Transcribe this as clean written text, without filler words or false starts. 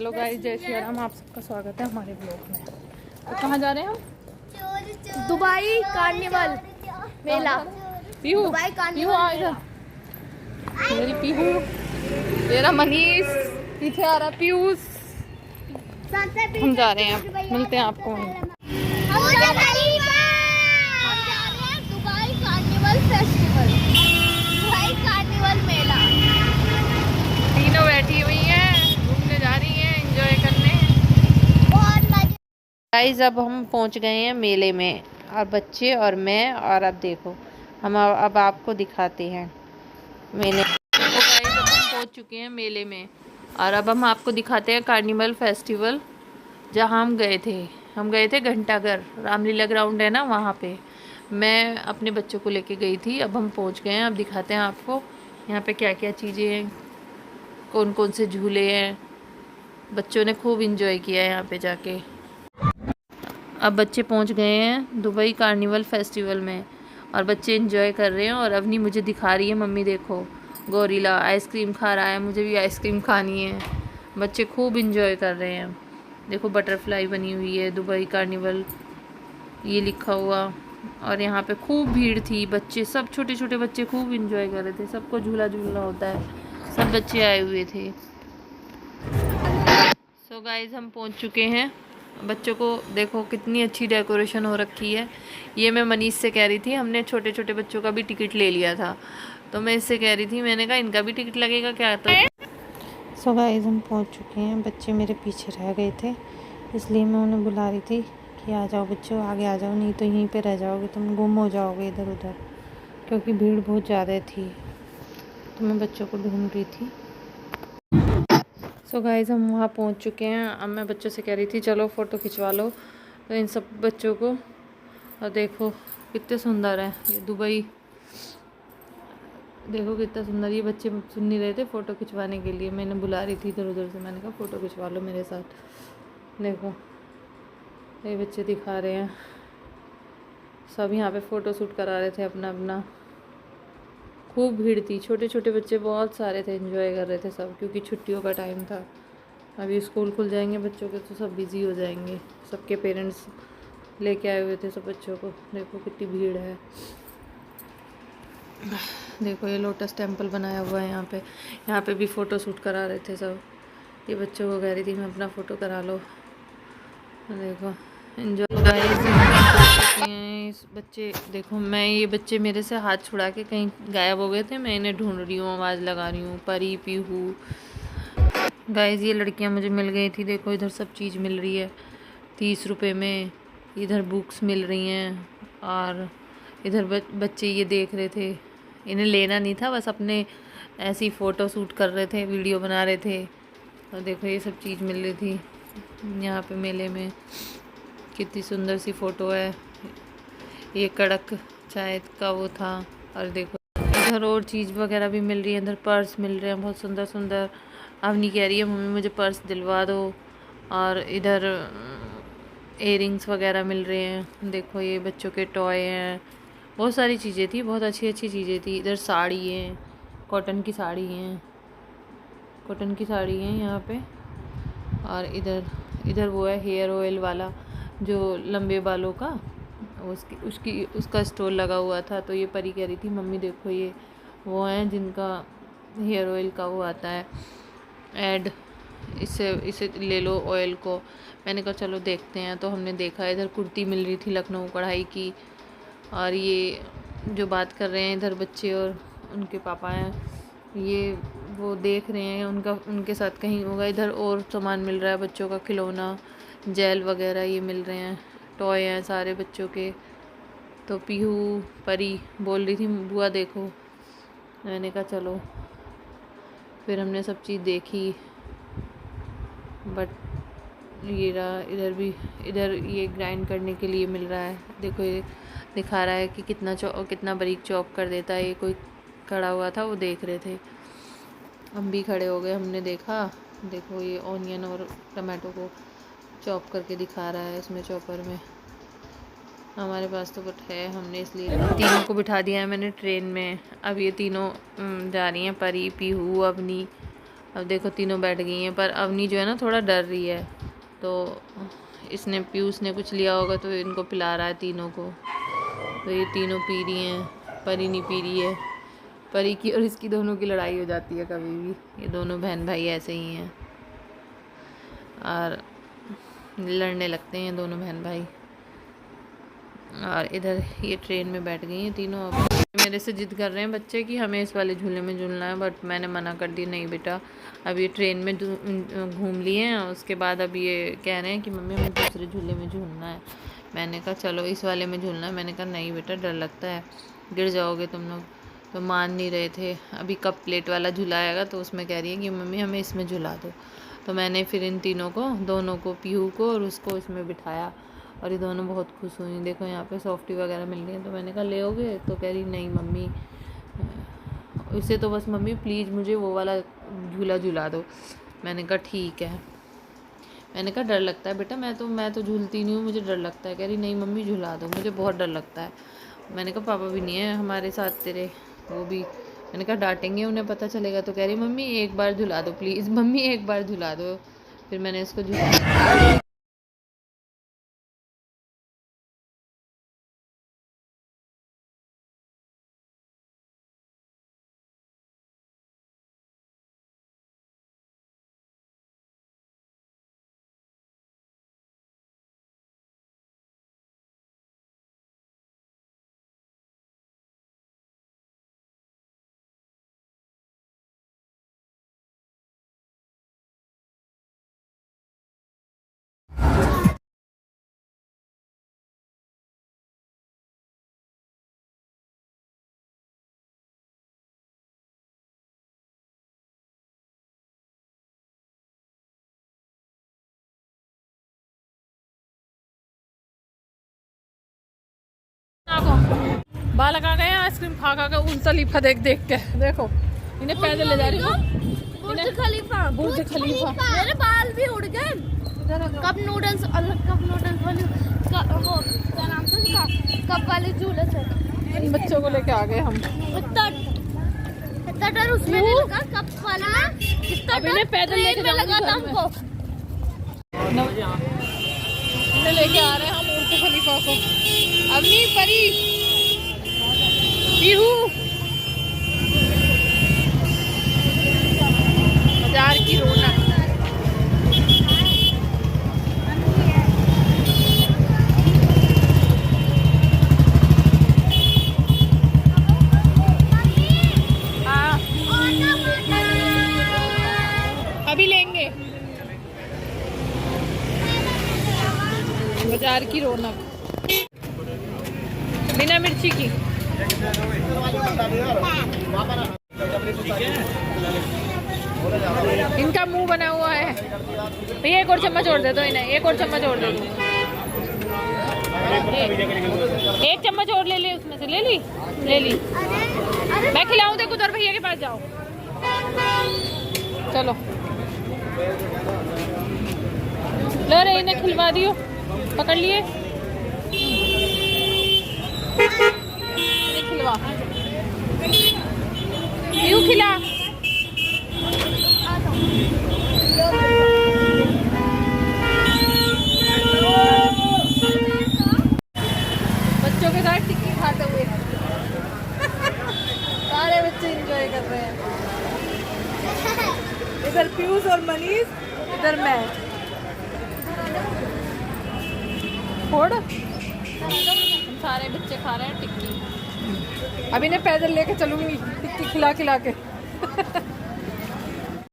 Hello guys, जय श्री राम। आप सबका स्वागत है हमारे ब्लॉग में। तो कहाँ जा रहे हैं हम? दुबई कार्निवल मेला। पीहू, दुबई पीहू आ इधर। मेरी पीहू, तेरा मनीष पीछे आ रहा। पीयूष, हम जा रहे हैं, मिलते हैं आपको वहीं। Dubai carnival festival, Dubai carnival मेला। तीनों बैठी हुई हैं, घूमने जा रही हैं, एंजॉय करने। गाइस, अब हम पहुंच गए हैं मेले में, और बच्चे और मैं, और अब देखो हम अब आपको दिखाते हैं मेले। तो गाइस, अब हम पहुंच चुके हैं मेले में, और अब हम आपको दिखाते हैं कार्निवल फेस्टिवल जहां हम गए थे घंटाघर, रामलीला ग्राउंड है ना, वहाँ पे मैं अपने बच्चों को लेके गई थी। अब हम पहुंच गए हैं, अब दिखाते हैं आपको यहाँ पे क्या क्या चीज़ें हैं, कौन कौन से झूले हैं। बच्चों ने खूब इंजॉय किया है यहाँ पे जाके। अब बच्चे पहुंच गए हैं दुबई कार्निवल फेस्टिवल में, और बच्चे एंजॉय कर रहे हैं। और अवनी मुझे दिखा रही है, मम्मी देखो गोरिल्ला आइसक्रीम खा रहा है, मुझे भी आइसक्रीम खानी है। बच्चे खूब इंजॉय कर रहे हैं। देखो बटरफ्लाई बनी हुई है, दुबई कार्निवल ये लिखा हुआ। और यहाँ पे खूब भीड़ थी, बच्चे सब छोटे छोटे बच्चे खूब इंजॉय कर रहे थे। सबको झूला झूलना होता है, सब बच्चे आए हुए थे। सो गाइज, हम पहुँच चुके हैं। बच्चों को देखो कितनी अच्छी डेकोरेशन हो रखी है। ये मैं मनीष से कह रही थी, हमने छोटे छोटे बच्चों का भी टिकट ले लिया था, तो मैं इससे कह रही थी, मैंने कहा इनका भी टिकट लगेगा क्या? तो सो गाइस, हम पहुंच चुके हैं। बच्चे मेरे पीछे रह गए थे, इसलिए मैं उन्हें बुला रही थी कि आ जाओ बच्चों, आगे आ जाओ, नहीं तो यहीं पे रह जाओगे, तुम गुम हो जाओगे इधर उधर, क्योंकि भीड़ बहुत ज़्यादा थी। तो मैं बच्चों को ढूंढ रही थी। सो गाइस, हम वहाँ पहुँच चुके हैं। अब मैं बच्चों से कह रही थी चलो फ़ोटो खिंचवा लो, तो इन सब बच्चों को, और देखो कितने सुंदर है ये दुबई, देखो कितना सुंदर। ये बच्चे सुन नहीं रहे थे फ़ोटो खिंचवाने के लिए, मैंने बुला रही थी इधर उधर से, मैंने कहा फ़ोटो खिंचवा लो मेरे साथ। देखो ये बच्चे दिखा रहे हैं, सब यहाँ पे फ़ोटो शूट करा रहे थे अपना अपना। खूब भीड़ थी, छोटे छोटे बच्चे बहुत सारे थे, एंजॉय कर रहे थे सब, क्योंकि छुट्टियों का टाइम था। अभी स्कूल खुल जाएंगे बच्चों के, तो सब बिज़ी हो जाएंगे। सबके पेरेंट्स लेके आए हुए थे सब बच्चों को। देखो कितनी भीड़ है। देखो ये लोटस टेम्पल बनाया हुआ है यहाँ पे भी फ़ोटो शूट करा रहे थे सब। ये बच्चों को कह रही थी मैं अपना फ़ोटो करा लो। देखो एंजॉय बच्चे। देखो ये बच्चे मेरे से हाथ छुड़ा के कहीं गायब हो गए थे, मैं इन्हें ढूंढ रही हूँ, आवाज़ लगा रही हूँ, परी पीहू। गाइस, ये लड़कियाँ मुझे मिल गई थी। देखो इधर सब चीज़ मिल रही है 30 रुपये में, इधर बुक्स मिल रही हैं, और इधर बच्चे ये देख रहे थे, इन्हें लेना नहीं था, बस अपने ऐसी फ़ोटो शूट कर रहे थे, वीडियो बना रहे थे। और देखो ये सब चीज़ मिल रही थी यहाँ पे मेले में। कितनी सुंदर सी फ़ोटो है, ये कड़क चाय का वो था। और देखो इधर और चीज़ वगैरह भी मिल रही है, इधर पर्स मिल रहे हैं बहुत सुंदर सुंदर। अवनी कह रही है मम्मी मुझे पर्स दिलवा दो। और इधर इयरिंग्स वगैरह मिल रहे हैं। देखो ये बच्चों के टॉय हैं, बहुत सारी चीज़ें थी, बहुत अच्छी अच्छी चीज़ें थी। इधर साड़ी है, कॉटन की साड़ी हैं, कॉटन की साड़ी है यहाँ पे। और इधर वो है हेयर ऑयल वाला, जो लंबे बालों का, उसका स्टोर लगा हुआ था। तो ये परी कह रही थी मम्मी देखो ये वो हैं जिनका हेयर ऑयल का वो आता है ऐड, इसे ले लो ऑयल को। मैंने कहा चलो देखते हैं, तो हमने देखा। इधर कुर्ती मिल रही थी लखनऊ कढ़ाई की। और ये जो बात कर रहे हैं इधर बच्चे और उनके पापा हैं, ये वो देख रहे हैं, उनके साथ कहीं होगा। इधर और सामान मिल रहा है बच्चों का, खिलौना जेल वगैरह ये मिल रहे हैं, टॉय हैं सारे बच्चों के। तो पीहू परी बोल रही थी बुआ देखो, मैंने कहा चलो। फिर हमने सब चीज़ देखी, बट ये रहा इधर ये ग्राइंड करने के लिए मिल रहा है। देखो ये दिखा रहा है कि कितना बारीक चॉप कर देता है। ये कोई खड़ा हुआ था, वो देख रहे थे, हम भी खड़े हो गए, हमने देखा। देखो ये ऑनियन और टमाटो को चॉप करके दिखा रहा है इसमें चॉपर में। हमारे पास तो बट है, हमने इसलिए तीनों को बिठा दिया है मैंने ट्रेन में। अब ये तीनों जा रही हैं, परी पीहू अवनी अब देखो तीनों बैठ गई हैं, पर अवनी जो है ना थोड़ा डर रही है, तो इसने पीयूष ने कुछ लिया होगा तो इनको पिला रहा है तीनों को। तो ये तीनों पी रही हैं, परी नहीं पी रही है। परी की और इसकी दोनों की लड़ाई हो जाती है कभी भी, ये दोनों बहन भाई ऐसे ही हैं और लड़ने लगते हैं दोनों बहन भाई। और इधर ये ट्रेन में बैठ गई हैं तीनों। अब मेरे से जिद कर रहे हैं बच्चे कि हमें इस वाले झूले में झूलना है, बट मैंने मना कर दी, नहीं बेटा अब ये ट्रेन में घूम लिए हैं, उसके बाद अब ये कह रहे हैं कि मम्मी हमें दूसरे झूले में झूलना है। मैंने कहा चलो इस वाले में झूलना है। मैंने कहा नहीं बेटा डर लगता है, गिर जाओगे तुम लोग। तो मान नहीं रहे थे। अभी कप प्लेट वाला झूला आएगा तो उसमें कह रही है कि मम्मी हमें इसमें झुला दो। तो मैंने फिर इन तीनों को, दोनों को, पीहू को और उसको इसमें बिठाया और ये दोनों बहुत खुश हुई। देखो यहाँ पे सॉफ्टी वगैरह मिल रही है। तो मैंने कहा ले ओगे? तो कह रही नहीं मम्मी, इसे तो बस मम्मी प्लीज़ मुझे वो वाला झूला झूला दो। मैंने कहा ठीक है। मैंने कहा डर लगता है बेटा, मैं तो झूलती नहीं हूँ, मुझे डर लगता है। कह रही नहीं मम्मी झूला दो, मुझे बहुत डर लगता है। मैंने कहा पापा भी नहीं है हमारे साथ तेरे, वो भी। मैंने कहा डांटेंगे, उन्हें पता चलेगा। तो कह रही मम्मी एक बार झुला दो प्लीज़, मम्मी एक बार झुला दो। फिर मैंने इसको झुलाया। बालक आ गए हैं आइसक्रीम खा खा के, उल्टा लिफा देख देख के। देखो इन्हें पैदल ले जा रही हूँ। बुर्ज खलीफा, बुर्ज खलीफा। मेरे बाल भी उड़ गए। कप नूडल्स, कप नूडल्स वाली वो क्या नाम था उसका, कप वाले झूले से इन बच्चों को लेके आ गए हम। इतना डर उसमें नहीं लगा, कप वाले में इतना डर पैदल लेके लगा था हमको। इन्हें लेके आ रहे हैं हम बुर्ज खलीफा को। अवनी, परी, पीहू, बाजार की रौनक। अभी लेंगे। बाजार की रौनक बिना मिर्ची की। इनका मुंह बना हुआ है। भैया एक और चम्मच और दे दो इन्हें, एक और चम्मच और दे दो। एक चम्मच और ले ली उसमें से, ले ली ले ली। मैं खिलाऊं? देखो उधर भैया के पास जाओ, चलो लो रे, इन्हें खिलवा दियो, पकड़ लिए। इन्हें खिलवा, यूं खिला। बच्चों के साथ टिक्की खाते हुए सारे बच्चे एंजॉय कर रहे हैं। इधर पीयूष और मनीष, इधर मैं। छोड़, हम सारे बच्चे खा रहे हैं टिक्की। अभी इन्हें पैदल लेके चलूंगी टिक्की खिला खिला के।